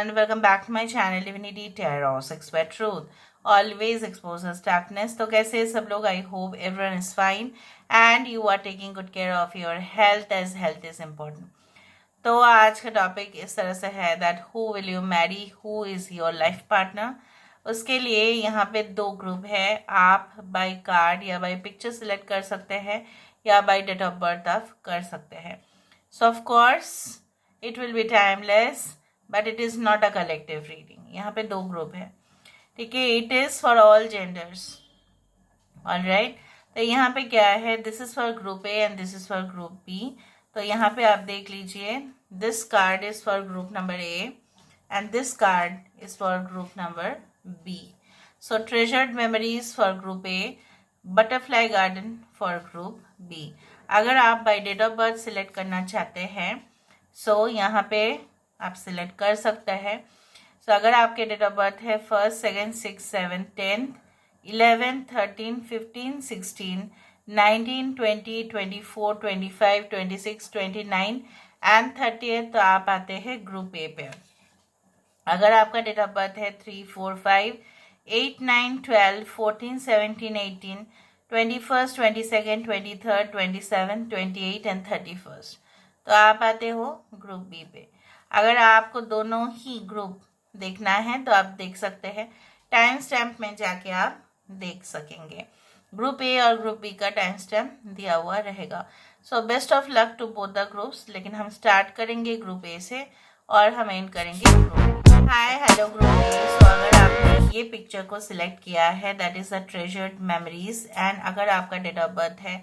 everyone, welcome back to my channel Divinity Tarot 6 Word Truth. Always exposes darkness. तो कैसे सब लोग? I hope everyone is fine and you are taking good care of your health as health is important. तो आज का topic इस तरह से है that who will you marry, who is your life partner. उसके लिए यहाँ पे दो ग्रुप है. आप बाय कार्ड या बाय पिक्चर सिलेक्ट कर सकते हैं या बाय डेट ऑफ बर्थ आप कर सकते हैं. So of course it will be timeless but it is not a collective reading. यहाँ पे दो ग्रुप है, ठीक है. It is for all genders. Alright, तो यहाँ पे क्या है, this is for group A and this is for group B. तो यहाँ पे आप देख लीजिए, this card is for group number A and this card is for group number B. So treasured memories for group A, butterfly garden for group B. अगर आप by date of birth select करना चाहते हैं सो यहाँ पे आप select कर सकते हैं. सो अगर आपके डेट ऑफ बर्थ है 1st, 2nd, 6th, 7th, 10th, 11th, 13th, 15th, 16th, 19, 20, 24, 25, 26, 29 and 30th, तो आप आते हैं ग्रुप ए पे. अगर आपका डेट ऑफ बर्थ है 3, 4, 5, 8, 9, 12, 14, 17, 18, 21st, 22nd, 23rd, 27th, 28 and 31st, तो आप आते हो ग्रुप बी पे. अगर आपको दोनों ही ग्रुप देखना है तो आप देख सकते हैं, टाइम स्टैम्प में जाके आप देख सकेंगे. ग्रुप ए और ग्रुप बी का टाइम स्टैम्प दिया हुआ रहेगा. So best of luck to both the groups. लेकिन हम स्टार्ट करेंगे ग्रुप ए से और हम एंड करेंगे group B. Hi hello group A. So अगर आपने ये पिक्चर को सिलेक्ट किया है that is the treasured memories and अगर आपका डेट ऑफ बर्थ है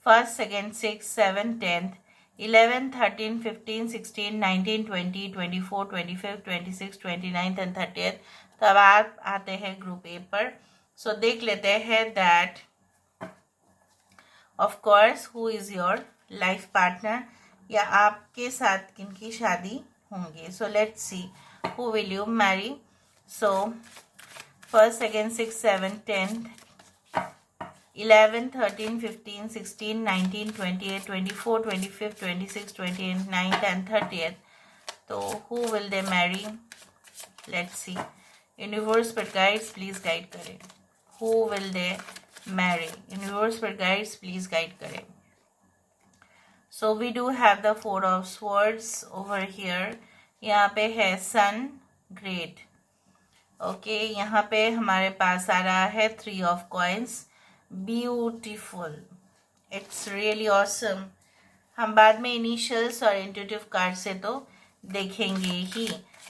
1st, 2nd, 6th, 7th, 10th, 11, 13, 15, 16, 19, 20, 24, 25, 26, 29 and 30th, तो अब आप आते हैं ग्रुप ए पर. सो देख लेते हैं that of course who is your life partner या आपके साथ किनकी शादी होंगे. सो let's see who will you Mary. So 1st, 2nd, 6th, 7th, 10th, 11, 13, 15, 16, 19, 28, 24, 25, 26, 28, 9th and 30th. So who will they marry? Let's see. Universe पर guides please guide करें. Who will they marry? Universe पर guides please guide करें. So we do have the 4 of swords over here. यहाँ पे है sun, great. Okay, यहाँ पे हमारे पास आ रहा है 3 of coins. Beautiful, it's really awesome. हम बाद में इनिशियल्स और इंट्यूटिव कार्ड से तो देखेंगे ही.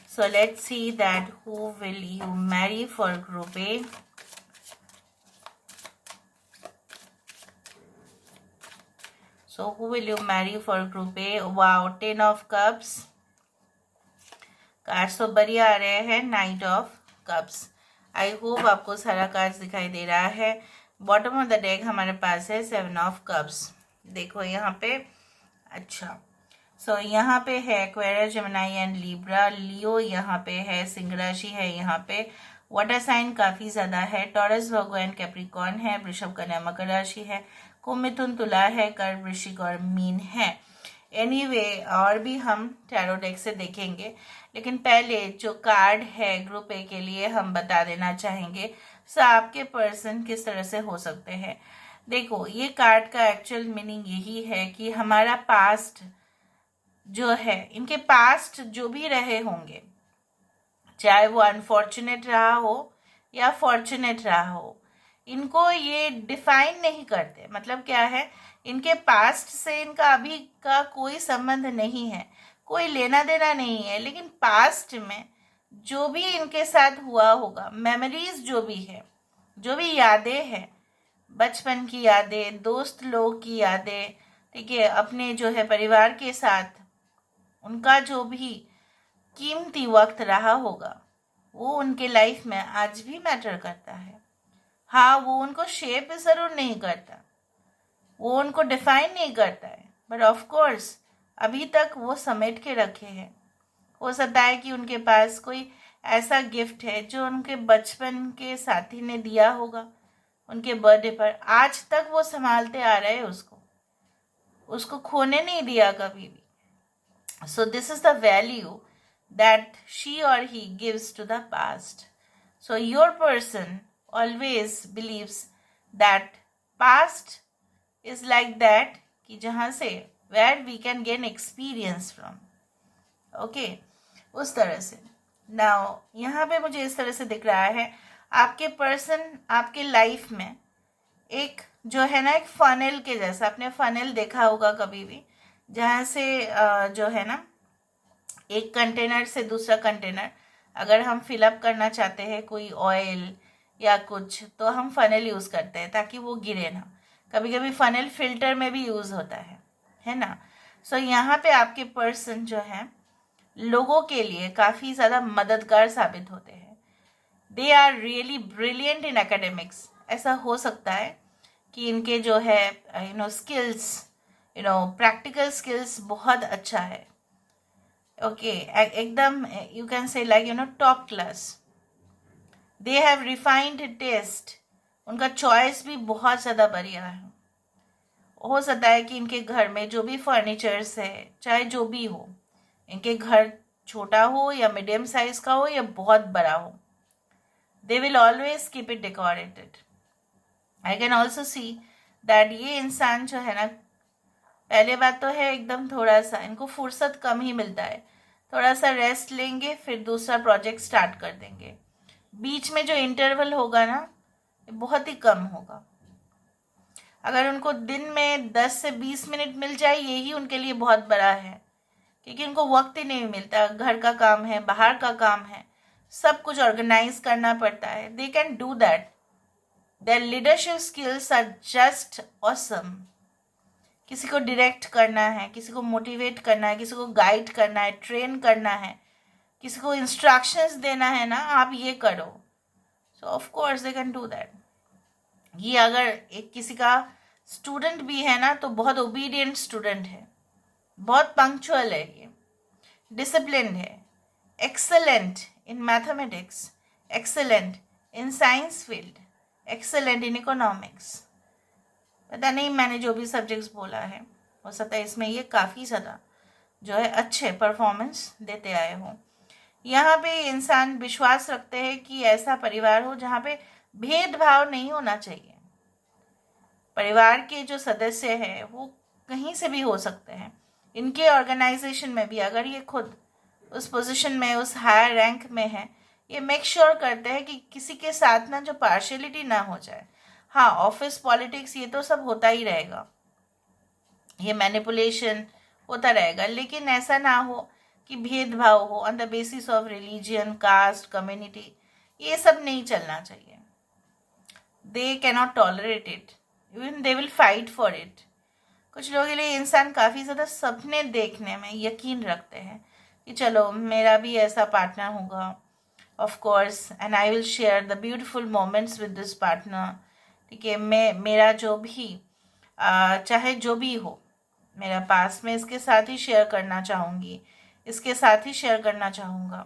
So let's see that who will you marry for group A. So who will you marry for group A. Wow, 10 of cups. Cards तो बढ़िया आ रहे हैं. Knight of cups. I hope आपको सारा कार्ड्स दिखाई दे रहा है. बॉटम ऑफ द डेक हमारे पास है 7 ऑफ कप्स. देखो यहाँ पे. अच्छा, सो यहाँ पे है एक्वेरियस, जेमिनी एंड लिब्रा. लियो यहाँ पे है, सिंह राशि है यहाँ पे. वाटर साइन काफ़ी ज़्यादा है. टॉरस, वर्गो एंड कैप्रिकॉर्न है. वृषभ, कन्या, मकर राशि है. कुंभ, मिथुन, तुला है. कर्क, वृश्चिक और मीन है. एनीवे और भी हम टैरो डेक से देखेंगे, लेकिन पहले जो कार्ड है ग्रुप ए के लिए हम बता देना चाहेंगे. सो आपके पर्सन किस तरह से हो सकते हैं. देखो, ये कार्ड का एक्चुअल मीनिंग यही है कि हमारा पास्ट जो है, इनके पास्ट जो भी रहे होंगे, चाहे वो अनफॉर्चुनेट रहा हो या फॉर्चुनेट रहा हो, इनको ये डिफाइन नहीं करते. मतलब क्या है, इनके पास्ट से इनका अभी का कोई संबंध नहीं है, कोई लेना देना नहीं है. लेकिन पास्ट में जो भी इनके साथ हुआ होगा, मेमोरीज जो भी है, जो भी यादें हैं, बचपन की यादें, दोस्त लोग की यादें, ठीक है, अपने जो है परिवार के साथ उनका जो भी कीमती वक्त रहा होगा, वो उनके लाइफ में आज भी मैटर करता है. हाँ, वो उनको शेप ज़रूर नहीं करता, वो उनको डिफाइन नहीं करता है, बट ऑफ कोर्स अभी तक वो समेट के रखे हैं. हो सकता है कि उनके पास कोई ऐसा गिफ्ट है जो उनके बचपन के साथी ने दिया होगा उनके बर्थडे पर. आज तक वो संभालते आ रहे हैं, उसको खोने नहीं दिया कभी भी. So this is the value that she or he gives to the past. So your person always believes that past is like that कि जहाँ से where we can gain experience from. Okay, उस तरह से. Now यहाँ पे मुझे इस तरह से दिख रहा है आपके पर्सन आपके लाइफ में एक जो है ना एक फनेल के जैसा, आपने फनेल देखा होगा कभी भी, जहाँ से जो है ना एक कंटेनर से दूसरा कंटेनर अगर हम फिलअप करना चाहते हैं कोई ऑयल या कुछ, तो हम फनेल यूज़ करते हैं ताकि वो गिरे ना. कभी कभी फनेल फिल्टर में भी यूज़ होता है ना. सो यहाँ पे आपके पर्सन जो है लोगों के लिए काफ़ी ज़्यादा मददगार साबित होते हैं. They are really brilliant in academics. ऐसा हो सकता है कि इनके जो है स्किल्स प्रैक्टिकल स्किल्स बहुत अच्छा है. ओके, एकदम you can say like top class. They have refined taste. उनका चॉइस भी बहुत ज़्यादा बढ़िया है. हो सकता है कि इनके घर में जो भी फर्नीचर्स है चाहे जो भी हो, इनके घर छोटा हो या मीडियम साइज का हो या बहुत बड़ा हो, they will always keep it decorated. I can also see that ये इंसान जो है ना, पहले बात तो है एकदम थोड़ा सा इनको फुर्सत कम ही मिलता है. थोड़ा सा रेस्ट लेंगे फिर दूसरा प्रोजेक्ट स्टार्ट कर देंगे. बीच में जो इंटरवल होगा ना बहुत ही कम होगा. अगर उनको दिन में 10 से 20 मिनट मिल जाए यही उनके लिए बहुत बड़ा है, क्योंकि उनको वक्त ही नहीं मिलता. घर का काम है, बाहर का काम है, सब कुछ ऑर्गेनाइज करना पड़ता है. They can do that. Their leadership skills are just awesome. किसी को डायरेक्ट करना है, किसी को मोटिवेट करना है, किसी को गाइड करना है, ट्रेन करना है, किसी को इंस्ट्रक्शंस देना है ना, आप ये करो. सो of course they can do that. ये अगर एक किसी का स्टूडेंट भी है ना तो बहुत ओबीडियंट स्टूडेंट है, बहुत पंक्चुअल है, ये डिसिप्लिन है, excellent in mathematics, excellent in science field, excellent in economics. पता नहीं मैंने जो भी सब्जेक्ट्स बोला है हो सकता है इसमें ये काफ़ी ज़्यादा जो है अच्छे परफॉर्मेंस देते आए हों. यहाँ पे इंसान विश्वास रखते हैं कि ऐसा परिवार हो जहाँ पे भेदभाव नहीं होना चाहिए. परिवार के जो सदस्य हैं वो कहीं से भी हो सकते हैं. इनके ऑर्गेनाइजेशन में भी अगर ये खुद उस पोजीशन में उस हायर रैंक में है, ये मेक श्योर करते हैं कि किसी के साथ ना जो पार्शियलिटी ना हो जाए. हाँ, ऑफिस पॉलिटिक्स ये तो सब होता ही रहेगा, ये मैनिपुलेशन होता रहेगा, लेकिन ऐसा ना हो कि भेदभाव हो on the basis of religion, caste, community. ये सब नहीं चलना चाहिए. They cannot tolerate it, even they will fight for it. कुछ लोगों के लिए इंसान काफ़ी ज़्यादा सपने देखने में यकीन रखते हैं कि चलो मेरा भी ऐसा पार्टनर होगा, of course, and I will share the beautiful moments with this partner. ठीक है, मेरा जो भी चाहे जो भी हो मेरा पास में इसके साथ ही शेयर करना चाहूँगी, इसके साथ ही शेयर करना चाहूँगा.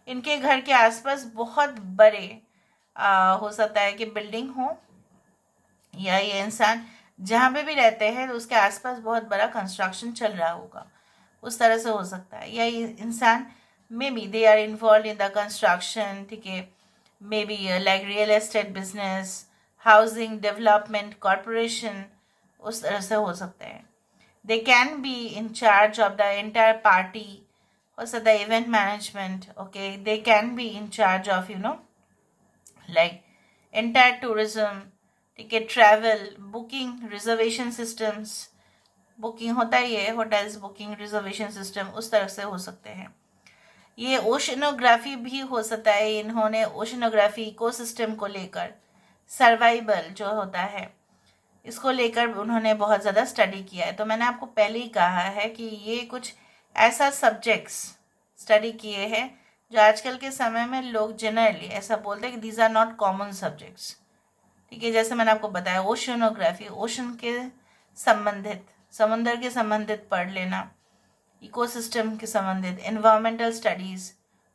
इनके घर के आसपास बहुत बड़े हो सकता है कि बिल्डिंग हो, या ये इंसान जहाँ पे भी रहते हैं तो उसके आसपास बहुत बड़ा कंस्ट्रक्शन चल रहा होगा, उस तरह से हो सकता है. या ये इंसान maybe they are involve in the construction. ठीक है, maybe like real estate business, housing development corporation, उस तरह से हो सकते हैं. They can be in charge of the entire party, हो सकता है event management. Okay, they can be in charge of like entire tourism. ठीक है, travel, booking, reservation systems, booking होता ही है, होटल्स बुकिंग, रिजर्वेशन सिस्टम, उस तरह से हो सकते हैं. ये ओशनोग्राफी भी हो सकता है. इन्होंने ओशनोग्राफी इकोसिस्टम को लेकर, सर्वाइवल जो होता है इसको लेकर उन्होंने बहुत ज़्यादा स्टडी किया है. तो मैंने आपको पहले ही कहा है कि ये कुछ ऐसा सब्जेक्ट्स स्टडी किए हैं जो आजकल के समय में लोग जनरली ऐसा बोलते हैं कि these are not common subjects. ठीक है, जैसे मैंने आपको बताया ओशनोग्राफी, ओशन के संबंधित, समुंदर के संबंधित पढ़ लेना, इकोसिस्टम के संबंधित, environmental studies,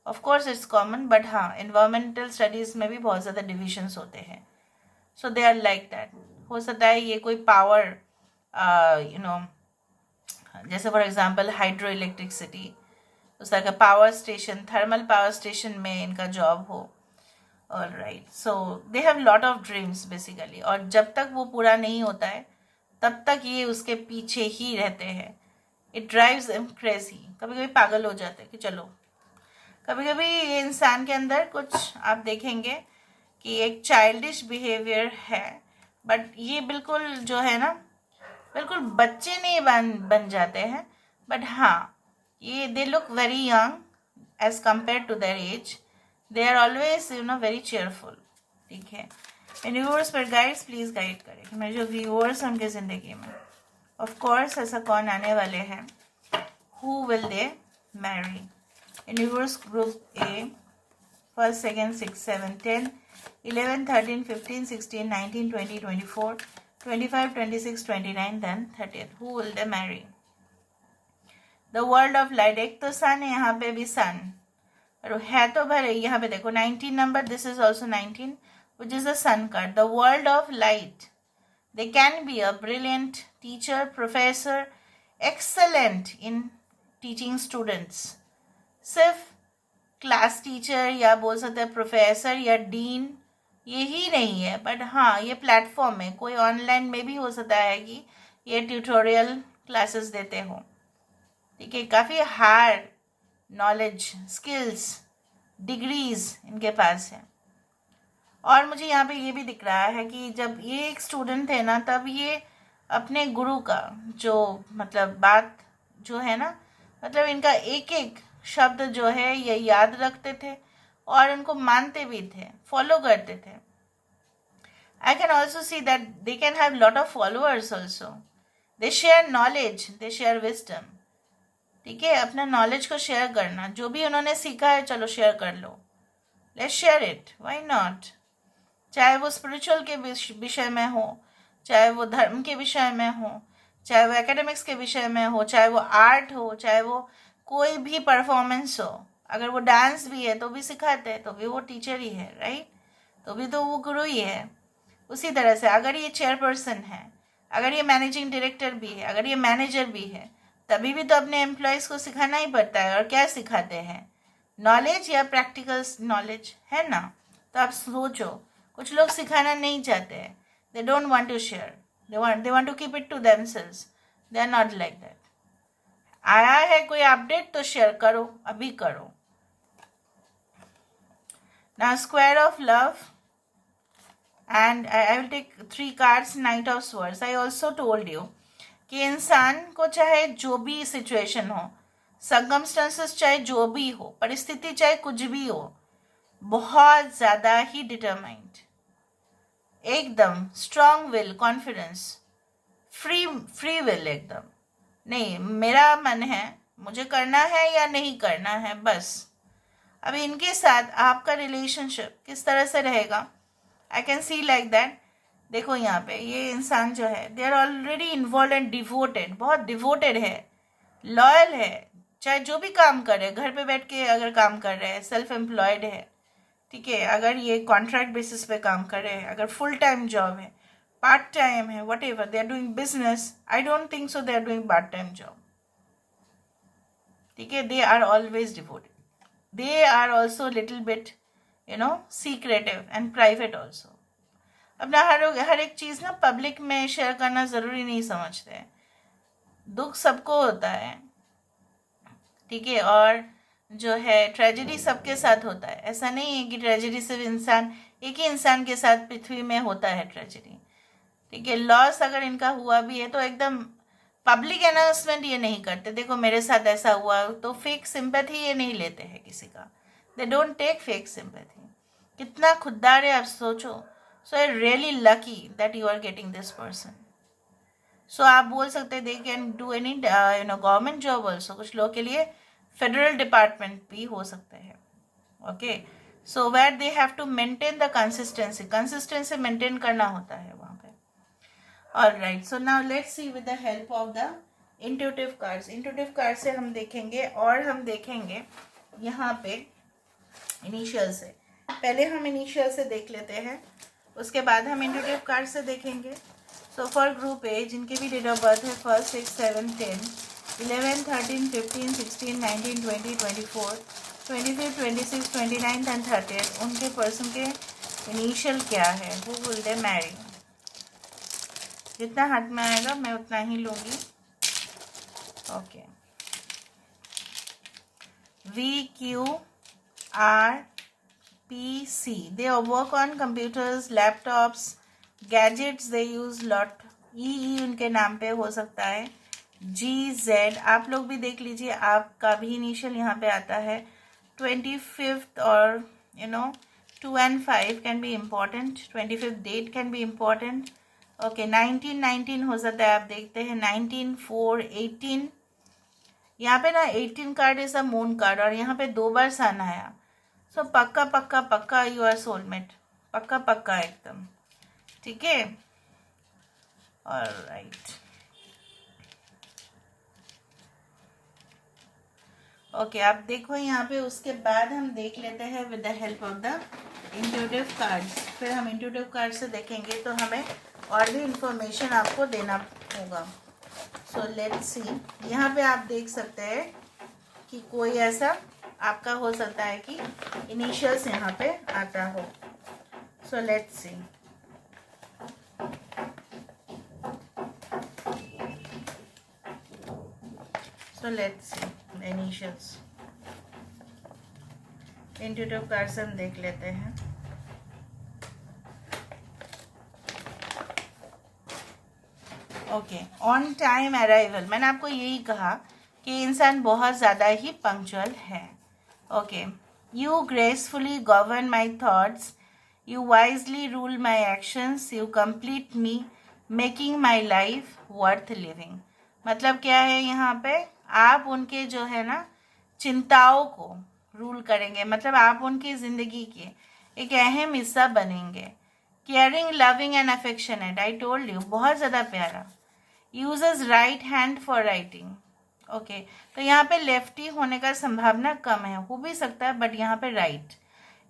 of course it's common, but हाँ एनवायरमेंटल स्टडीज़ में भी बहुत ज़्यादा डिविजन्स होते हैं. सो दे आर लाइक दैट. हो सकता है ये कोई पावर जैसे फॉर एग्जांपल हाइड्रो इलेक्ट्रिसिटी, उस तरह का power station, thermal power station में इनका जॉब हो। Alright, so they have lot of dreams basically, और जब तक वो पूरा नहीं होता है तब तक ये उसके पीछे ही रहते हैं। इट ड्राइव्स हिम क्रेजी, कभी कभी पागल हो जाते हैं कि चलो, कभी कभी ये इंसान के अंदर कुछ आप देखेंगे कि एक चाइल्डिश बिहेवियर है, बट ये बिल्कुल जो है ना, बिल्कुल बच्चे नहीं बन जाते हैं, बट हाँ, ये they look very young age compare to their age. They are always very cheerful. ठीक है, मेरे व्यूअर्स पर गाइड्स प्लीज़ गाइड करें कि मेरे जो व्यूअर्स हैं उनकी ज़िंदगी में ऑफ कोर्स ऐसा कौन आने वाले हैं, who will they marry in viewers group A, first, second, 6, 7, 10, 11, 13, 15, 16, 19, 20, 24, 25, 26, 29, then 30th. Who will they marry? The world of light. एक तो सन है, यहाँ पे भी सन, और है तो भले यहाँ पे देखो 19 number, this is also 19, which is the sun card. The world of light. They can be a brilliant teacher, professor, excellent in teaching students. सिर्फ क्लास टीचर या बोल सकते हैं प्रोफेसर या डीन, यही नहीं है, बट हाँ ये प्लेटफॉर्म है, कोई ऑनलाइन में भी हो सकता है कि ये ट्यूटोरियल क्लासेस देते हो। ठीक है, काफ़ी हार्ड नॉलेज, स्किल्स, डिग्रीज इनके पास है। और मुझे यहाँ पे ये भी दिख रहा है कि जब ये एक स्टूडेंट थे ना, तब ये अपने गुरु का जो मतलब बात जो है ना, मतलब इनका एक एक शब्द जो है ये याद रखते थे और इनको मानते भी थे, फॉलो करते थे। I can also see that they can have lot of followers also. They share knowledge, they share wisdom. ठीक है, अपना नॉलेज को शेयर करना, जो भी उन्होंने सीखा है चलो शेयर कर लो, let's share it, why not. चाहे वो स्पिरिचुअल के विषय में हो, चाहे वो धर्म के विषय में हो, चाहे वो एकेडमिक्स के विषय में हो, चाहे वो आर्ट हो, चाहे वो कोई भी परफॉर्मेंस हो, अगर वो डांस भी है तो भी सिखाते हैं, तो भी वो टीचर ही है, राइट, तो भी तो वो गुरु ही है। उसी तरह से अगर ये चेयरपर्सन है, अगर ये मैनेजिंग डायरेक्टर भी है, अगर ये मैनेजर भी है, तभी भी तो अपने एम्प्लॉयज़ को सिखाना ही पड़ता है। और क्या सिखाते हैं, नॉलेज या प्रैक्टिकल नॉलेज, है ना। तो आप सोचो, कुछ लोग सिखाना नहीं चाहते हैं, they don't want to share, they want to keep it to themselves, they are not like that. आया है कोई अपडेट तो शेयर करो, अभी करो ना। Square of love, and I will take 3 cards, knight of swords. I also told you कि इंसान को चाहे जो भी सिचुएशन हो, सर्कमस्टेंसेस चाहे जो भी हो, परिस्थिति चाहे कुछ भी हो, बहुत ज़्यादा ही डिटरमाइंड, एकदम strong will, confidence, free will, एकदम नहीं मेरा मन है, मुझे करना है या नहीं करना है, बस। अभी इनके साथ आपका रिलेशनशिप किस तरह से रहेगा, I can see like that. देखो यहाँ पे ये इंसान जो है, they are already involve and devoted, बहुत डिवोटेड है, लॉयल है, चाहे जो भी काम कर रहे, घर पे बैठ के अगर काम कर रहे हैं, सेल्फ एम्प्लॉयड है, ठीक है, अगर ये कॉन्ट्रैक्ट बेसिस पे काम कर रहे हैं, अगर फुल टाइम जॉब है, पार्ट टाइम है, whatever they are doing business, I don't think so they are doing part time job. ठीक है, they are always devoted, they are also little bit secretive and private also. अपना हर एक चीज़ ना public में share करना ज़रूरी नहीं समझते। दुख सबको होता है, ठीक है, और जो है ट्रेजेडी सबके साथ होता है। ऐसा नहीं है कि ट्रेजेडी सिर्फ एक ही इंसान के साथ पृथ्वी में होता है ट्रेजेडी। ठीक है, लॉस अगर इनका हुआ भी है तो एकदम पब्लिक अनाउंसमेंट ये नहीं करते, देखो मेरे साथ ऐसा हुआ, तो फेक सिंपैथी ये नहीं लेते हैं किसी का, they don't take fake sympathy. कितना खुददार है आप सोचो। So I really lucky that you are getting this person. So आप बोल सकते हैं they can do any government job also, कुछ लोगों के लिए फेडरल डिपार्टमेंट भी हो सकते हैं। Okay, so where they have to maintain the consistency maintain करना होता है वहाँ पे। Alright, so now let's see with the help of the intuitive cards. Intuitive card से हम देखेंगे, और हम देखेंगे यहाँ पे इनिशियल से। पहले हम इनिशियल से देख लेते हैं, उसके बाद हम इंट्यूटिव कार्ड से देखेंगे। सो फॉर ग्रुप ए, जिनके भी डेट ऑफ बर्थ है 1, 6, 7, 10, 11, 13, 15, 16, 19, 20, 24, 25, 26, 29 एंड 30 उनके पर्सन के इनिशियल क्या है, हु विल दे मैरी। जितना हाथ में आएगा मैं उतना ही लूँगी। Okay, VQRPC, they work on computers, laptops, gadgets, they use lot। EE उनके नाम पे हो सकता है। GZ आप लोग भी देख लीजिए, आपका भी इनिशियल यहाँ पे आता है। 25th और 2 and 5 can be important. 25th date can be important. Okay, 19 हो सकता है, आप देखते हैं 19, 4, 18। यहाँ पे ना 18 card is a moon card और यहाँ पे 2 बार सन आया। सो पक्का पक्का पक्का यू आर सोलमेट, पक्का पक्का एकदम, ठीक है। ऑलराइट, ओके, आप देखो यहाँ पे। उसके बाद हम देख लेते हैं with the help of the intuitive cards. फिर हम इंट्यूटिव कार्ड से देखेंगे तो हमें और भी इंफॉर्मेशन आपको देना होगा। सो लेट्स सी, यहाँ पे आप देख सकते हैं कि कोई ऐसा आपका हो सकता है कि इनिशियल्स यहाँ पे आता हो। सो let's C, initials intuitive card से हम देख लेते हैं। ओके, ऑन टाइम अराइवल, मैंने आपको यही कहा कि इंसान बहुत ज़्यादा ही पंक्चुअल है। Okay, you gracefully govern my thoughts, you wisely rule my actions, you complete me, making my life worth living. मतलब क्या है यहाँ पे, आप उनके जो है ना चिंताओं को रूल करेंगे, मतलब आप उनकी ज़िंदगी के एक अहम हिस्सा बनेंगे। Caring, loving and affectionate, I told you, बहुत ज़्यादा प्यारा। Uses right hand for writing. Okay, तो यहाँ पे लेफ्टी होने का संभावना कम है, हो भी सकता है, बट यहाँ पे right.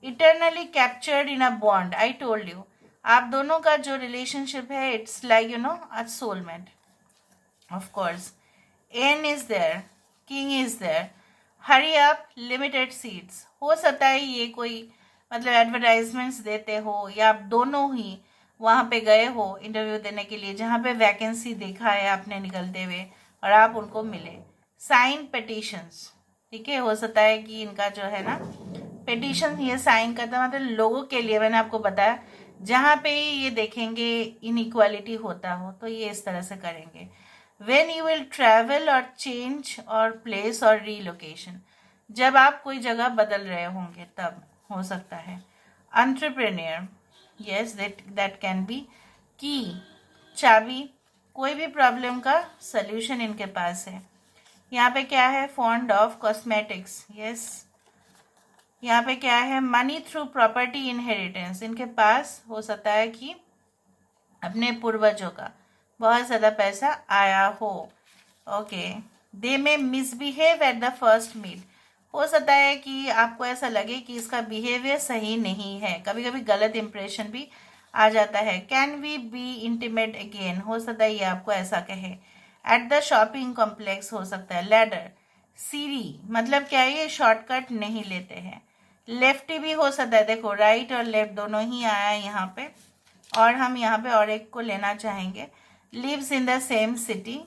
Eternally captured in a bond, I told you, आप दोनों का जो रिलेशनशिप है it's like a soulmate. Of course, an is there, king is there, hurry up, limited seats. हो सकता है ये कोई मतलब एडवर्टाइजमेंट्स देते हो या आप दोनों ही वहाँ पे गए हो इंटरव्यू देने के लिए, जहाँ पे वैकेंसी देखा है आपने निकलते हुए और आप उनको मिले। साइन पिटीशंस, ठीक है, हो सकता है कि इनका जो है ना पिटीशन ये साइन करता, मतलब लोगों के लिए, मैंने आपको बताया जहाँ पे ये देखेंगे इनइक्वालिटी होता हो तो ये इस तरह से करेंगे। वेन यू विल ट्रैवल और चेंज और प्लेस और रीलोकेशन, जब आप कोई जगह बदल रहे होंगे तब हो सकता है। Entrepreneur, yes, that can be. की, चाबी, कोई भी प्रॉब्लम का सल्यूशन इनके पास है। यहाँ पे क्या है, फॉन्ड ऑफ कॉस्मेटिक्स, यस। यहाँ पे क्या है, मनी थ्रू प्रॉपर्टी इनहेरिटेंस, इनके पास हो सकता है कि अपने पूर्वजों का बहुत ज़्यादा पैसा आया हो। Okay, they may misbehave at the first meet, हो सकता है कि आपको ऐसा लगे कि इसका बिहेवियर सही नहीं है, कभी कभी गलत इंप्रेशन भी आ जाता है। Can we be intimate again, हो सकता है ये आपको ऐसा कहे। एट द शॉपिंग कॉम्प्लेक्स, हो सकता है। लैडर, सीढ़ी, मतलब क्या है, ये शॉर्टकट नहीं लेते हैं। लेफ्टी भी हो सकता है, देखो राइट और लेफ्ट दोनों ही आया है यहाँ पे, और हम यहाँ पे और एक को लेना चाहेंगे। Lives in the same city,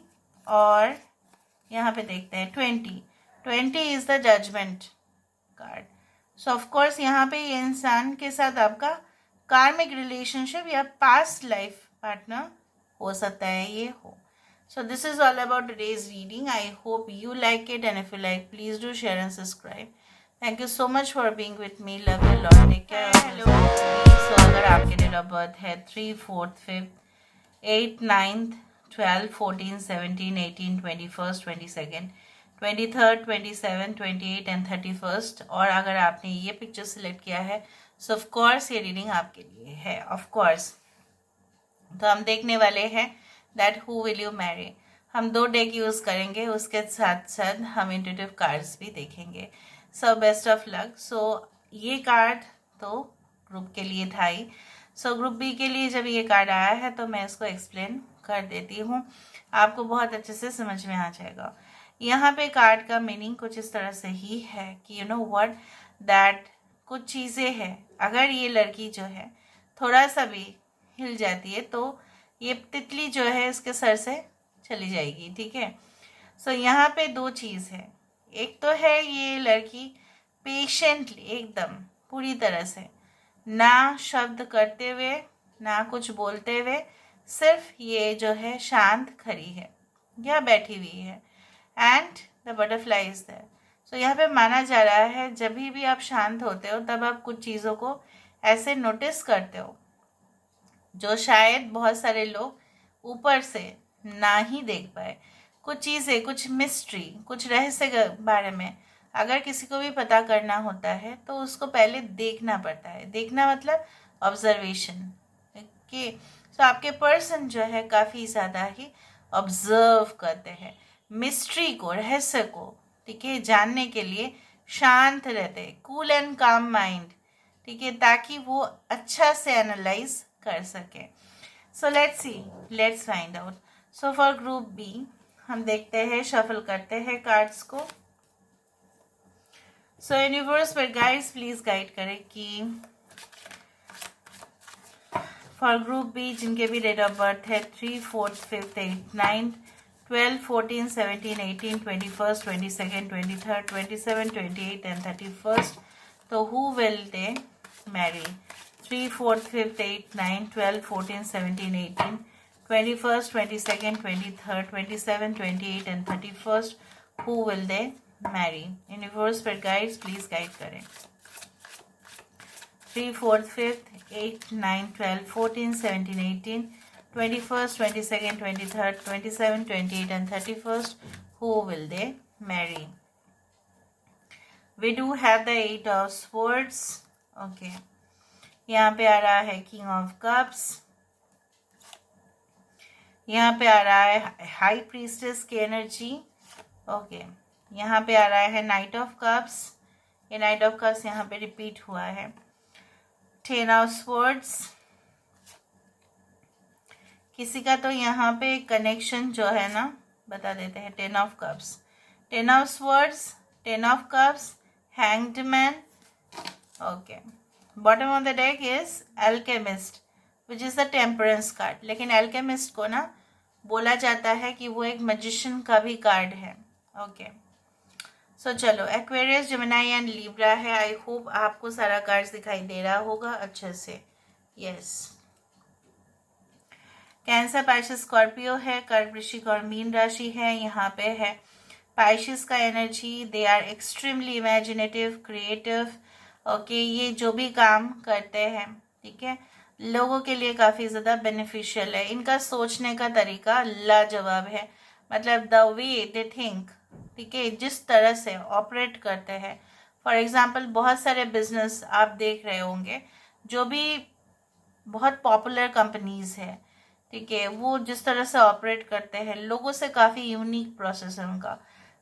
और यहाँ पे देखते हैं 20 is the judgement card. So of course यहाँ पे ये इंसान के साथ आपका कार्मिक रिलेशनशिप या पास्ट लाइफ पार्टनर हो सकता है ये हो। So this is all about today's reading. I hope you like it, and if you like, please do share and subscribe. Thank you so much for being with me. Love you a lot. Take care. Hello. So अगर आपके date of birth है 3, 4, 5, 8, 9, 12, 14, 17, 18, 21, 22, 23rd, 27, 28 and 31st, और अगर आपने ये picture select किया है सो of course ये रीडिंग आपके लिए है। ऑफ कोर्स, तो हम देखने वाले हैं that who will you Mary. हम 2 डेक यूज़ करेंगे, उसके साथ साथ हम इंट्यूटिव कार्ड्स भी देखेंगे। So best of luck. So ये कार्ड तो ग्रुप के लिए था ही। सो ग्रुप बी के लिए जब ये कार्ड आया है तो मैं इसको एक्सप्लेन कर देती हूँ, आपको बहुत अच्छे से समझ में आ जाएगा। यहाँ पे कार्ड का मीनिंग कुछ इस तरह से ही है कि यू नो व्हाट दैट कुछ चीज़ें हैं, अगर ये लड़की जो है थोड़ा सा भी हिल जाती है तो ये तितली जो है इसके सर से चली जाएगी, ठीक है। सो यहाँ पे दो चीज़ है, एक तो है ये लड़की पेशेंटली एकदम पूरी तरह से ना शब्द करते हुए ना कुछ बोलते हुए सिर्फ ये जो है शांत खड़ी है या बैठी हुई है, and the butterfly is there. So यहाँ पे माना जा रहा है जब भी आप शांत होते हो तब आप कुछ चीज़ों को ऐसे नोटिस करते हो जो शायद बहुत सारे लोग ऊपर से ना ही देख पाए। कुछ चीज़ें, कुछ मिस्ट्री, कुछ रहस्य के बारे में अगर किसी को भी पता करना होता है तो उसको पहले देखना पड़ता है। देखना मतलब ऑब्जर्वेशन, ओके। सो आपके पर्सन जो है काफ़ी ज़्यादा ही ऑब्जर्व करते हैं मिस्ट्री को, रहस्य को, ठीक है, जानने के लिए शांत रहते हैं, कूल एंड काम माइंड, ठीक है, ताकि वो अच्छा से एनालाइज कर सके। So let's see, let's find out. So for group B हम देखते हैं, शफल करते हैं कार्ड्स को। सो यूनिवर्स पर गाइड्स प्लीज गाइड करें कि फॉर ग्रुप बी जिनके भी डेट ऑफ बर्थ है 3, 4, 5, 8, 9, 12, 14, 17, 18, 21st, 22nd, 23rd, 27, 28 and 31st, तो who will they marry? 3, 4, 5, 8, 9, 12, 14, 17, 18, 21st, 22nd, 23rd, 27, 28 and 31st, who will they marry? Universe पर guides please guide करें। 3, 4, 5, 8, 9, 12, 14, 17, 18, 21st, 22nd, 23rd, 27, 28 and 31st, who will they marry? We do have the 8 of swords, okay. यहाँ पे आ रहा है king of cups, यहाँ पे आ रहा है हाई प्रीस्टेस की एनर्जी, ओके। यहाँ पे आ रहा है नाइट ऑफ कप्स, ये नाइट ऑफ कप्स यहाँ पे रिपीट हुआ है। 10 ऑफ स्वर्ड्स, किसी का तो यहाँ पे कनेक्शन जो है ना बता देते हैं। 10 of cups, 10 of swords, 10 of cups, hanged man, okay. Bottom of the deck is alchemist which is the temperance card, लेकिन एल्केमिस्ट को ना बोला जाता है कि वो एक मैजिशियन का भी कार्ड है, ओके। सो चलो, एक्वेरियस, जेमिनी एंड लिब्रा है। आई होप आपको सारा कार्ड्स दिखाई दे रहा होगा अच्छे से, यस। कैंसर, पाइसेस, स्कॉर्पियो है, कर्क, वृश्चिक और मीन राशि है। यहाँ पे है पाइसेस का energy, they are extremely imaginative, creative, okay. ये जो भी काम करते हैं, ठीक है, लोगों के लिए काफ़ी ज़्यादा बेनिफिशियल है। इनका सोचने का तरीका लाजवाब है, मतलब द वे दे थिंक, ठीक है, जिस तरह से ऑपरेट करते हैं। फॉर एग्जांपल बहुत सारे बिजनेस आप देख रहे होंगे जो भी बहुत पॉपुलर कंपनीज है, ठीक है, वो जिस तरह से ऑपरेट करते हैं, लोगों से काफ़ी यूनिक प्रोसेस है उनका।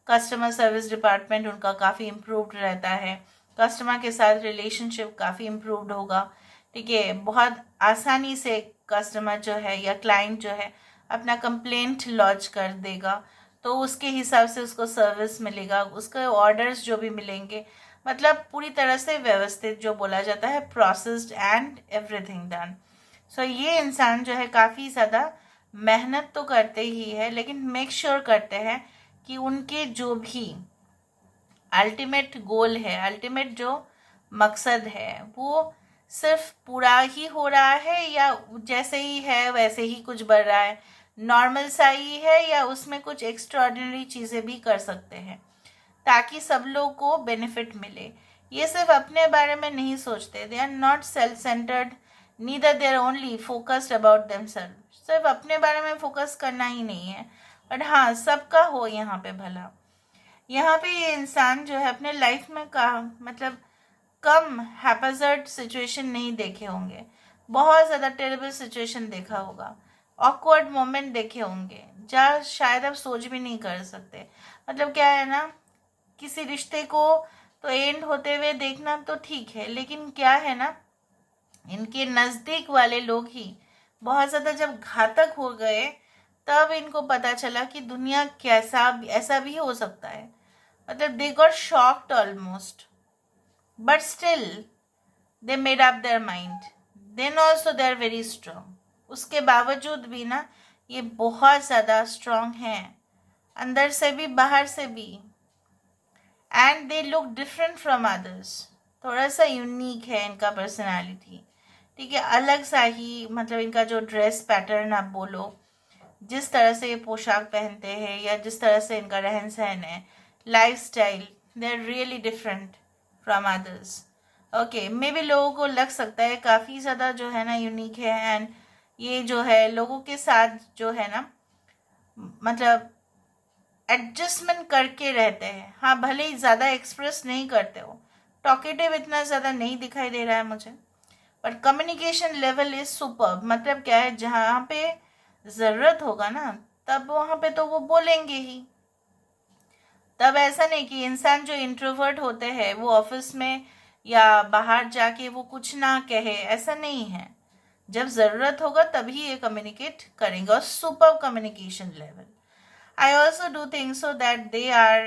कस्टमर सर्विस डिपार्टमेंट उनका काफ़ी इम्प्रूव्ड रहता है, कस्टमर के साथ रिलेशनशिप काफ़ी इम्प्रूव्ड होगा, ठीक है। बहुत आसानी से कस्टमर जो है या क्लाइंट जो है अपना कंप्लेंट लॉन्च कर देगा, तो उसके हिसाब से उसको सर्विस मिलेगा, उसके ऑर्डर्स जो भी मिलेंगे, मतलब पूरी तरह से व्यवस्थित, जो बोला जाता है प्रोसेस्ड एंड एवरीथिंग डन। सो ये इंसान जो है काफ़ी ज़्यादा मेहनत तो करते ही है, लेकिन मेक श्योर करते हैं कि उनके जो भी अल्टीमेट गोल है, अल्टीमेट जो मकसद है, वो सिर्फ पूरा ही हो रहा है या जैसे ही है वैसे ही कुछ बढ़ रहा है, नॉर्मल सा ही है या उसमें कुछ एक्स्ट्रॉर्डिनरी चीज़ें भी कर सकते हैं ताकि सब लोग को बेनिफिट मिले। ये सिर्फ अपने बारे में नहीं सोचते, they are not self centred, neither they are only focused about themself. सिर्फ अपने बारे में फोकस करना ही नहीं है, बट हाँ सबका हो यहाँ पे भला। यहाँ पे ये इंसान जो है अपने लाइफ में का मतलब कम हैपजर्ड सिचुएशन नहीं देखे होंगे, बहुत ज़्यादा टेरेबल सिचुएशन देखा होगा, ऑकवर्ड मोमेंट देखे होंगे जहाँ शायद आप सोच भी नहीं कर सकते। मतलब क्या है ना, किसी रिश्ते को तो एंड होते हुए देखना तो ठीक है, लेकिन क्या है ना, इनके नज़दीक वाले लोग ही बहुत ज़्यादा जब घातक हो गए तब इनको पता चला कि दुनिया कैसा ऐसा भी हो सकता है. मतलब they got shocked almost, but still they made up their mind. Then also they are very strong. उसके बावजूद भी ना ये बहुत ज़्यादा स्ट्रांग हैं, अंदर से भी बाहर से भी. And they look different from others. थोड़ा सा यूनिक है इनका पर्सनालिटी. ठीक है, अलग सा ही. मतलब इनका जो ड्रेस पैटर्न आप बोलो, जिस तरह से ये पोशाक पहनते हैं या जिस तरह से इनका रहन सहन है, lifestyle, they are really different from others. Okay, maybe लोगों को लग सकता है काफ़ी ज़्यादा जो है ना यूनिक है. एंड ये जो है लोगों के साथ जो है ना, मतलब एडजस्टमेंट करके रहते हैं. हाँ, भले ही ज़्यादा एक्सप्रेस नहीं करते हो, टॉकेटिव इतना ज़्यादा नहीं दिखाई दे रहा है मुझे, but communication level is super. मतलब क्या है, जहाँ पे ज़रूरत होगा ना, तब वहाँ पे तो वो बोलेंगे ही. तब ऐसा नहीं कि इंसान जो इंट्रोवर्ट होते हैं वो ऑफिस में या बाहर जाके वो कुछ ना कहे, ऐसा नहीं है. जब ज़रूरत होगा तभी ये कम्युनिकेट करेंगे. और super communication level. I also do think so that they are,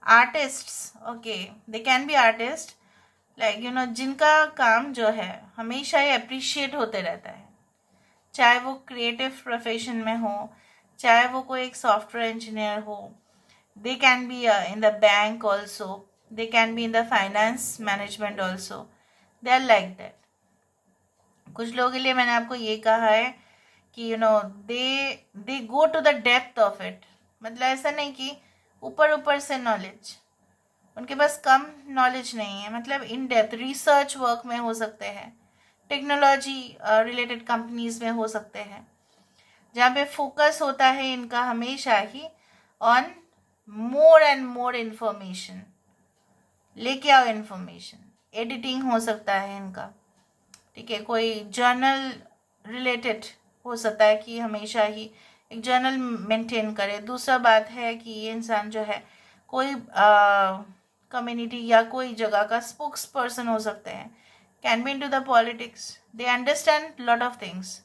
artists. Okay, they can be artists. Like, जिनका काम जो है हमेशा ही अप्रिशिएट होते रहता है. चाहे वो क्रिएटिव प्रोफेशन में हो, चाहे वो कोई एक सॉफ्टवेयर इंजीनियर हो. They can be in the bank also. They can be in the finance management also. They are like that. कुछ लोगों के लिए मैंने आपको ये कहा है कि they go to the depth of it. मतलब ऐसा नहीं कि ऊपर ऊपर से नॉलेज. उनके पास कम नॉलेज नहीं है. मतलब इन डेप्थ रिसर्च वर्क में हो सकते हैं, टेक्नोलॉजी रिलेटेड कंपनीज में हो सकते हैं, जहाँ पे फोकस होता है इनका हमेशा ही on more and more information. लेके आओ इन्फॉर्मेशन. एडिटिंग हो सकता है इनका. ठीक है, कोई जर्नल रिलेटेड हो सकता है कि हमेशा ही एक जर्नल मेंटेन करे. दूसरा बात है कि ये इंसान जो है कोई कम्युनिटी या कोई जगह का स्पोक्स पर्सन हो सकते हैं. Can be into the politics. They understand lot of things.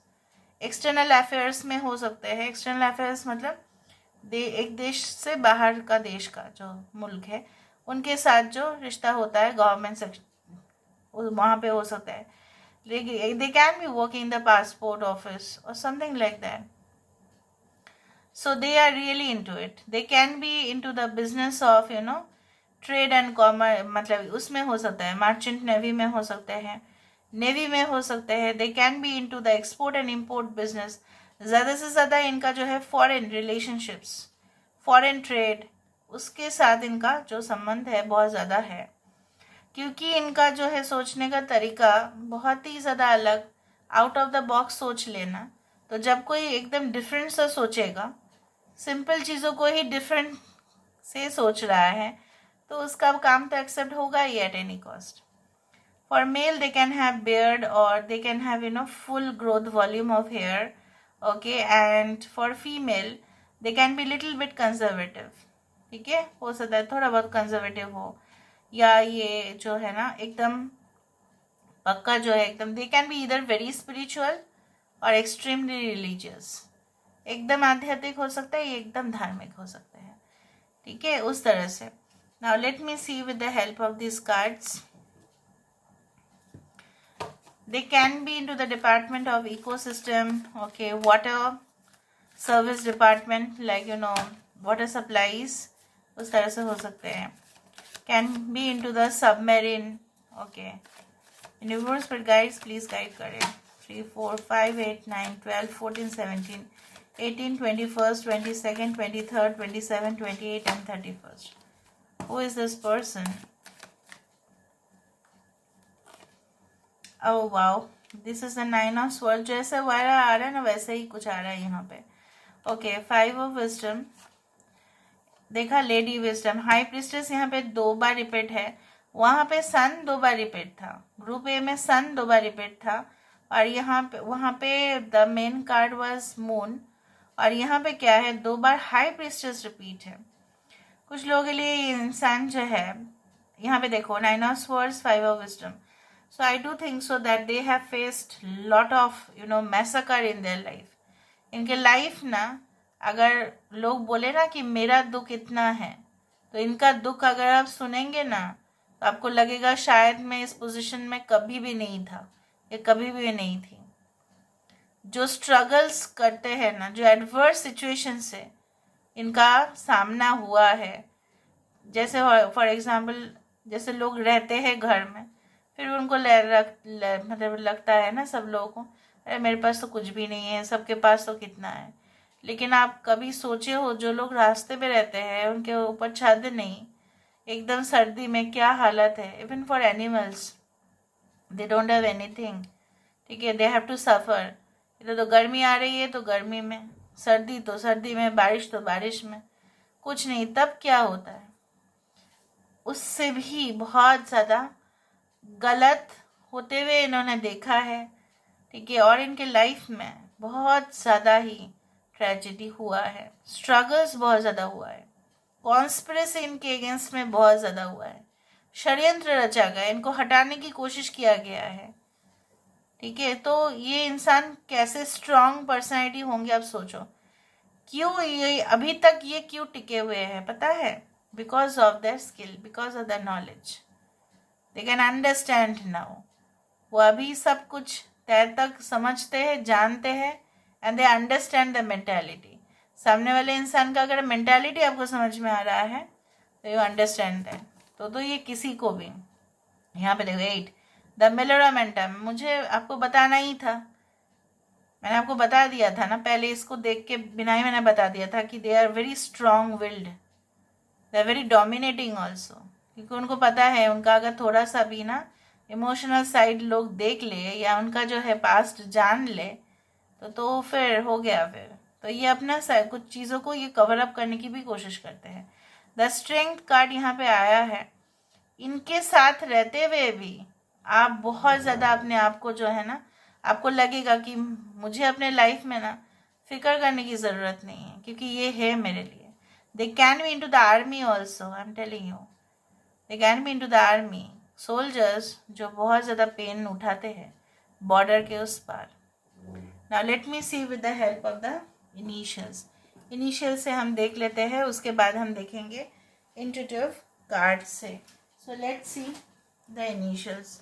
External affairs में हो सकते हैं. एक्सटर्नल अफेयर्स मतलब एक देश से बाहर का देश का जो मुल्क है उनके साथ जो रिश्ता होता है गवर्नमेंट सेक्शन, वहाँ पे हो सकता है. They can be working in the passport office or something like that. So they are really into it. They can be into the business of trade and commerce. मतलब उसमें हो सकता है. मर्चेंट नेवी में हो सकते हैं, नेवी में हो सकते हैं. They can be into the export and import business. ज़्यादा से ज़्यादा इनका जो है फॉरेन रिलेशनशिप्स, फॉरेन ट्रेड, उसके साथ इनका जो संबंध है बहुत ज़्यादा है. क्योंकि इनका जो है सोचने का तरीका बहुत ही ज़्यादा अलग, आउट ऑफ द बॉक्स सोच लेना. तो जब कोई एकदम डिफरेंट सा सोचेगा, सिंपल चीज़ों को ही डिफरेंट से सोच रहा है, तो उसका काम तो एक्सेप्ट होगा ही at any cost. For male they can have beard और they can have full growth volume of hair. Okay, and for female they can be little bit conservative. ठीक है, हो सकता है थोड़ा बहुत कंजर्वेटिव हो, या ये जो है ना एकदम पक्का जो है एकदम. दे कैन बी इधर वेरी स्पिरिचुअल और एक्सट्रीमली रिलीजियस. एकदम आध्यात्मिक हो सकता है, ये एकदम धार्मिक हो सकते हैं. ठीक है, उस तरह से. Now let me see with the help of this cards. They can be into the department of ecosystem. Okay, water service department, like water supplies, उस तरह से हो सकते हैं. Can be into the submarine. Okay. Universe but guides, please guide करें. 3, 4, 5, 8, 9, 12, 14, 17, 18, 21st, 22nd, 23rd, 27, 28 and 31st. Who is this person? Oh wow. This is the 9 of Swords. जैसे वाला आ रहा है ना वैसे ही कुछ आ रहा है यहाँ पे. Okay. 5 of Wisdom. देखा, लेडी विजडम. हाई प्रिस्टेस यहाँ पे 2 बार रिपीट है. वहाँ पे सन 2 बार रिपीट था. ग्रुप ए में सन 2 बार रिपीट था. और यहाँ पे वहाँ पे the main card was moon. और यहाँ पे क्या है, 2 बार हाई प्रिस्टेस रिपीट है. कुछ लोगों के लिए इंसान जो है यहाँ पे देखो 9 of swords, 5 of wisdom. So I do think so that they have faced lot of massacre in their life. इनके लाइफ ना, अगर लोग बोले ना कि मेरा दुख इतना है, तो इनका दुख अगर आप सुनेंगे ना तो आपको लगेगा शायद मैं इस पोजीशन में कभी भी नहीं था, ये कभी भी नहीं थी। जो स्ट्रगल्स करते हैं ना, जो एडवर्स सिचुएशन से इनका सामना हुआ है, जैसे फॉर एग्जांपल जैसे लोग रहते हैं घर में, फिर उनको मतलब लगता है ना सब लोगों को, अरे मेरे पास तो कुछ भी नहीं है, सबके पास तो कितना है। लेकिन आप कभी सोचे हो जो लोग रास्ते पे रहते हैं, उनके ऊपर छत नहीं, एकदम सर्दी में क्या हालत है। Even for animals, they don't have anything, ठीक है, दे हैव टू सफ़र। इधर तो गर्मी आ रही है तो गर्मी में, सर्दी तो सर्दी में, बारिश तो बारिश में, कुछ नहीं। तब क्या होता है, उससे भी बहुत ज़्यादा गलत होते हुए इन्होंने देखा है, ठीक है। और इनके लाइफ में बहुत ज़्यादा ही ट्रेजेडी हुआ है, स्ट्रगल्स बहुत ज़्यादा हुआ है, कॉन्स्पिरेसी इनके अगेंस्ट में बहुत ज़्यादा हुआ है, षड्यंत्र रचा गया, इनको हटाने की कोशिश किया गया है, ठीक है। तो ये इंसान कैसे स्ट्रांग पर्सनैलिटी होंगे, आप सोचो। क्यों ये अभी तक ये क्यों टिके हुए हैं, पता है? Because of their skill, because of their knowledge, they can understand now. वो अभी सब कुछ तय तक समझते हैं, जानते हैं, and they understand the mentality. सामने वाले इंसान का अगर मेंटालिटी आपको समझ में आ रहा है तो यू अंडरस्टैंड दैट। तो ये किसी को भी, यहाँ पे देखो 8 द मेलोरा मेंटा, मुझे आपको बताना ही था, मैंने आपको बता दिया था ना पहले, इसको देख के बिना ही मैंने बता दिया था कि they are very strong willed, they are very dominating also. क्योंकि उनको पता है उनका अगर थोड़ा सा भी ना इमोशनल साइड लोग देख ले या उनका जो है पास्ट जान ले तो फिर हो गया फिर। तो ये अपना कुछ चीज़ों को ये कवर अप करने की भी कोशिश करते हैं। द स्ट्रेंथ कार्ड यहाँ पे आया है। इनके साथ रहते हुए भी आप बहुत ज़्यादा अपने आप को जो है ना, आपको लगेगा कि मुझे अपने लाइफ में ना फिक्र करने की ज़रूरत नहीं है, क्योंकि ये है मेरे लिए। They can be into the army also, I am telling you, they can be into the army soldiers, जो बहुत ज़्यादा पेन उठाते हैं बॉर्डर के उस पार। Now let me see with the help of the initials. Initial से हम देख लेते हैं, उसके बाद हम देखेंगे इंट्यूटिव कार्ड से। So let's see the initials.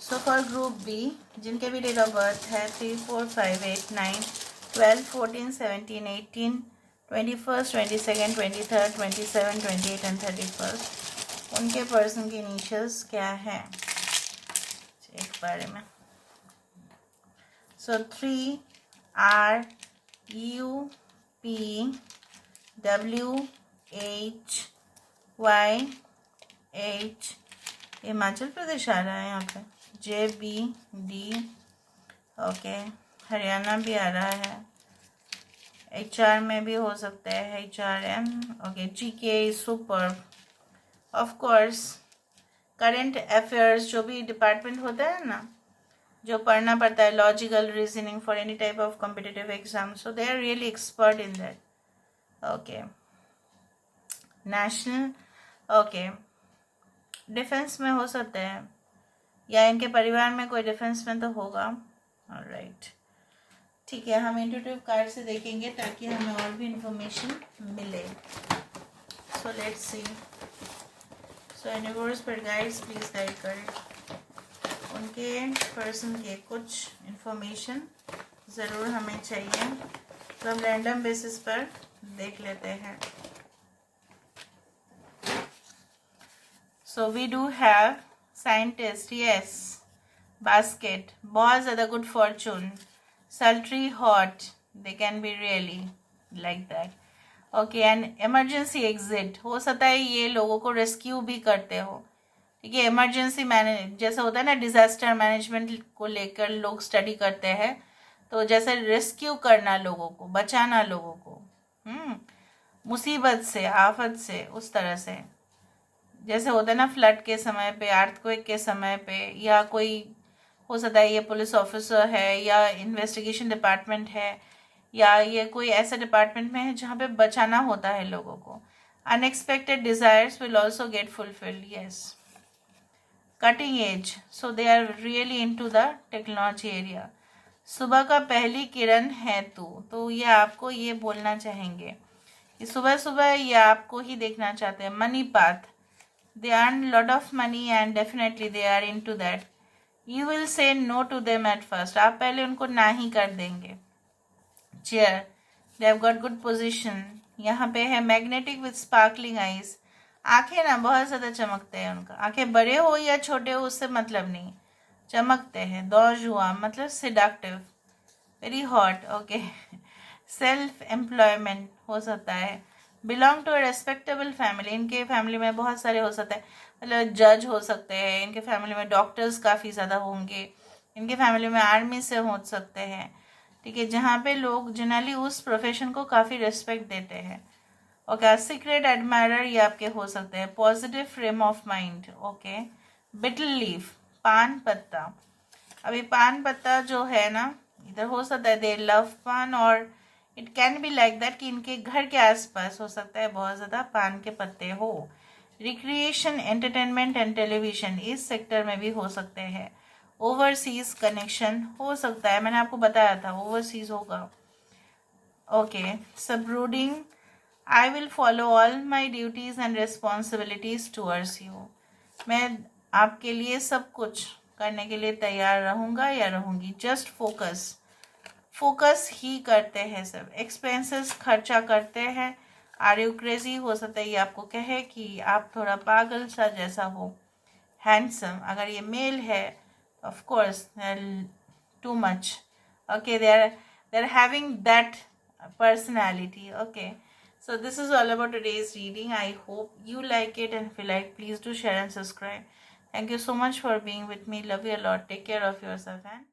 So for group B, जिनके भी डेट ऑफ बर्थ है 3, 4, 5, 8, 9, 12, 14, 17, 18, 21, 22, 23, 27, 28 एंड 31, उनके पर्सन के इनिशियल्स क्या हैं एक बारे में। सो 3 R U P W H Y H, Himachal Pradesh आ रहा है यहाँ पे, JBD, ओके, हरियाणा भी आ रहा है, HR में भी हो सकता है, HRM, okay, GK, super, of course current affairs, जो भी डिपार्टमेंट होता है ना, जो पढ़ना पड़ता है, logical reasoning for any type of competitive exam, so they are really expert in that, okay. National, okay, defence में हो सकते हैं, या इनके परिवार में कोई डिफेंस में तो होगा, ऑलराइट, ठीक है। हम इंट्यूटिव कार्ड से देखेंगे ताकि हमें और भी इंफॉर्मेशन मिले। सो लेट्स सी। सो यूनिवर्स पर गाइड्स प्लीज गाइड करें, उनके पर्सन के कुछ इंफॉर्मेशन ज़रूर हमें चाहिए, तो हम रैंडम बेसिस पर देख लेते हैं। So we do have scientist, yes, basket, बहुत ज़्यादा good fortune, sultry hot, they can be really like that, okay, and emergency exit, हो सकता है ये लोगों को रेस्क्यू भी करते हो, ठीक है। इमरजेंसी मैनेज जैसे होता है ना, डिज़ास्टर मैनेजमेंट को लेकर लोग स्टडी करते हैं, तो जैसे रेस्क्यू करना लोगों को, बचाना लोगों को मुसीबत से, आफत से, उस तरह से, जैसे होता है ना फ्लड के समय पे, अर्थक्वेक के समय पे, या कोई हो सकता है ये पुलिस ऑफिसर है, या इन्वेस्टिगेशन डिपार्टमेंट है, या ये कोई ऐसा डिपार्टमेंट में है जहाँ पे बचाना होता है लोगों को। Unexpected desires will also get fulfilled, yes. cutting edge, so they are really into the technology area. सुबह का पहली किरण है तू, तो ये आपको ये बोलना चाहेंगे कि सुबह सुबह ये आपको ही देखना चाहते हैं. Money path, they earn lot of money and definitely they are into that. You will say no to them at first, आप पहले उनको ना ही कर देंगे. Chair, they have got good position. यहाँ पे है मैग्नेटिक विथ स्पार्कलिंग आईज, आंखें ना बहुत ज़्यादा चमकते हैं उनका. आंखें बड़े हो या छोटे हो उससे मतलब नहीं, चमकते हैं. दौज हुआ मतलब seductive, very hot. Okay. Self employment हो सकता है. Belong to a respectable family, इनके फैमिली में बहुत सारे हो सकते हैं, मतलब जज हो सकते हैं. इनके फैमिली में डॉक्टर्स काफ़ी ज़्यादा होंगे. इनके फैमिली में आर्मी से हो सकते हैं. ठीक है, जहाँ पे लोग जनरली उस प्रोफेशन को काफ़ी रिस्पेक्ट देते हैं. ओके. सीक्रेट एडमायरर ये आपके हो सकते हैं. Positive frame of mind. Okay. Betel leaf, पान पत्ता. अभी पान पत्ता जो है ना, इधर हो सकता है दे लव पान, और it can be like that कि इनके घर के आसपास हो सकता है बहुत ज़्यादा पान के पत्ते हो. रिक्रिएशन, एंटरटेनमेंट एंड टेलीविजन, इस सेक्टर में भी हो सकते हैं. ओवरसीज कनेक्शन हो सकता है, मैंने आपको बताया था ओवरसीज होगा. ओके. सबरूडिंग, I will follow all my duties and responsibilities towards you, मैं आपके लिए सब कुछ करने के लिए तैयार रहूँगा या रहूँगी. जस्ट फोकस, फोकस ही करते हैं सब. एक्सपेंसेस, खर्चा करते हैं. आर यू क्रेजी, हो सकता है ये आपको कहे कि आप थोड़ा पागल सा जैसा हो. हैंडसम, अगर ये मेल है of course too much. Okay, they're having that personality. Okay, so this is all about today's reading. I hope you like it, and if you like, please do share and subscribe. Thank you so much for being with me. Love you a lot. Take care of yourself, and